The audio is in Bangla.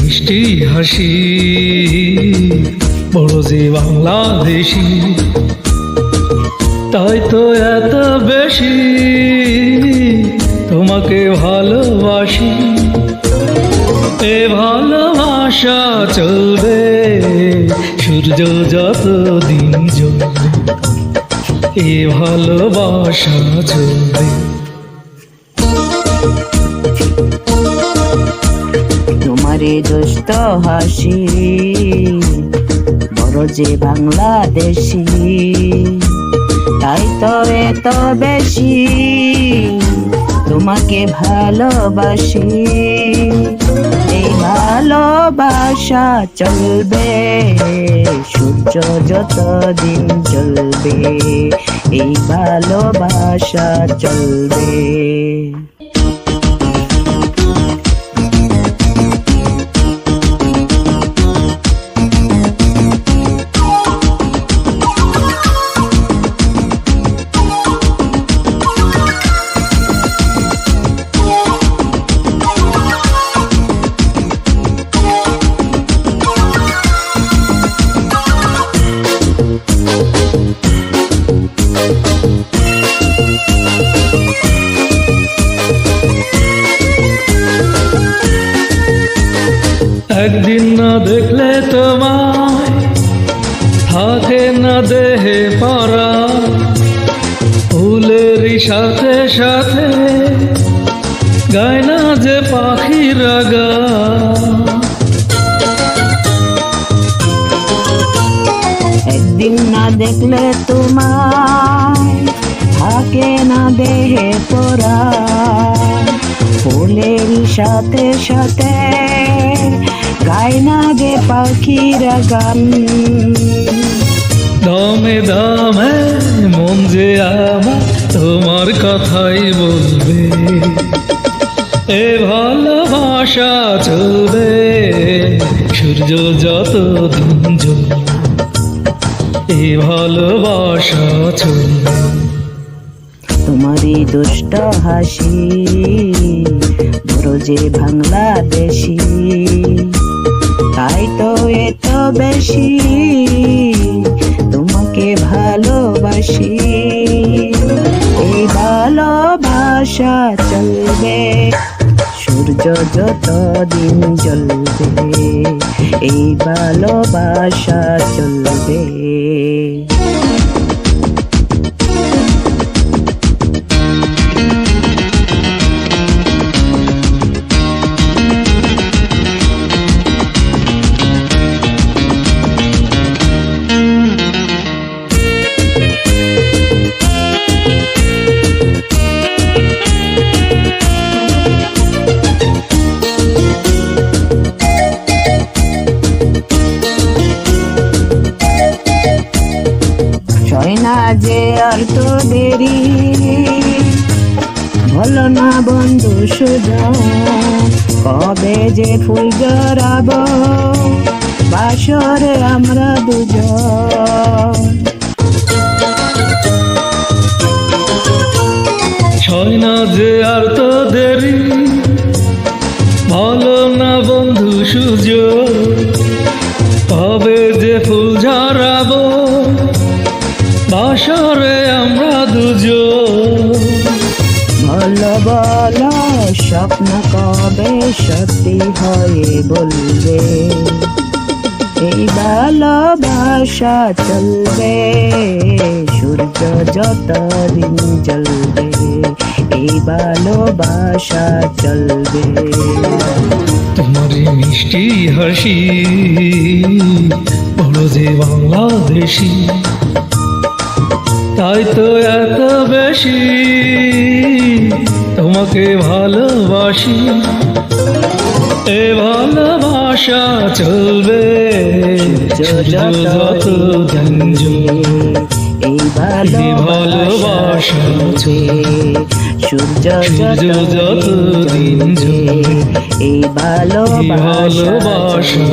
মিষ্টি হাসি বড় যে বাংলাদেশি, তাই তো এত বেশি তোমাকে ভালোবাসি। এ ভালোবাসা চলবে সূর্য যতদিন জ্বলবে, এ ভালোবাসা চলবে। তোমারে দুষ্ট হাসি বড় যে বাংলাদেশি, তাই তো এত বেশি তোমাকে ভালোবাসি। এই ভালোবাসা চলবে সূর্য যতদিন জ্বলবে, এই ভালোবাসা চলবে। একদিন না দেখলে তোমায় থাকে না দেহে পারা, ফুলেরই সাথে সাথে গায় না যে পাখিরা গান। একদিন না দেখলে তোমায় থাকে না দেহে পরা, ফুলের সাথে সাথে গায় না গে পাখিরা গান। দমে দমে মন যে আমার তোমার কথাই বলবে, এ ভালোবাসা চলবে সূর্য যতদিন জ্বলবে, এ ভালোবাসা চলবে। তোমারই দুষ্ট হাসি বড় যে বাংলাদেশি, তাই তো এত বেশি তোমাকে ভালোবাসি। এই ভালোবাসা চলবে সূর্য যতদিন জ্বলবে, এই ভালোবাসা চলবে। না যে আর তো দেরি বলো না বন্ধু সুজন, কবে যে ফুল জড়াবো বাসরে আমরা দুজন। ছয় না যে আর তো দেরি বলো না বন্ধু সুজন, কবে যে ফুল ঝরাবো বাসরে আমরা দুজন। বলো বলো স্বপ্ন কবে সত্যি হয়ে বলবে, এই ভালোবাসা চলবে সূর্য যতদিন জ্বলবে, এই ভালোবাসা চলবে। তোমার মিষ্টি হাসি বড় যে বাংলাদেশি, তাই তো এত বেশি তোমাকে ভালোবাসি। এ ভালোবাসা চলবে যতদিন জ্বলবে, এই ভালোবাসা সূর্য যতদিন জ্বলে এই ভালোবাসা ভালোবাসা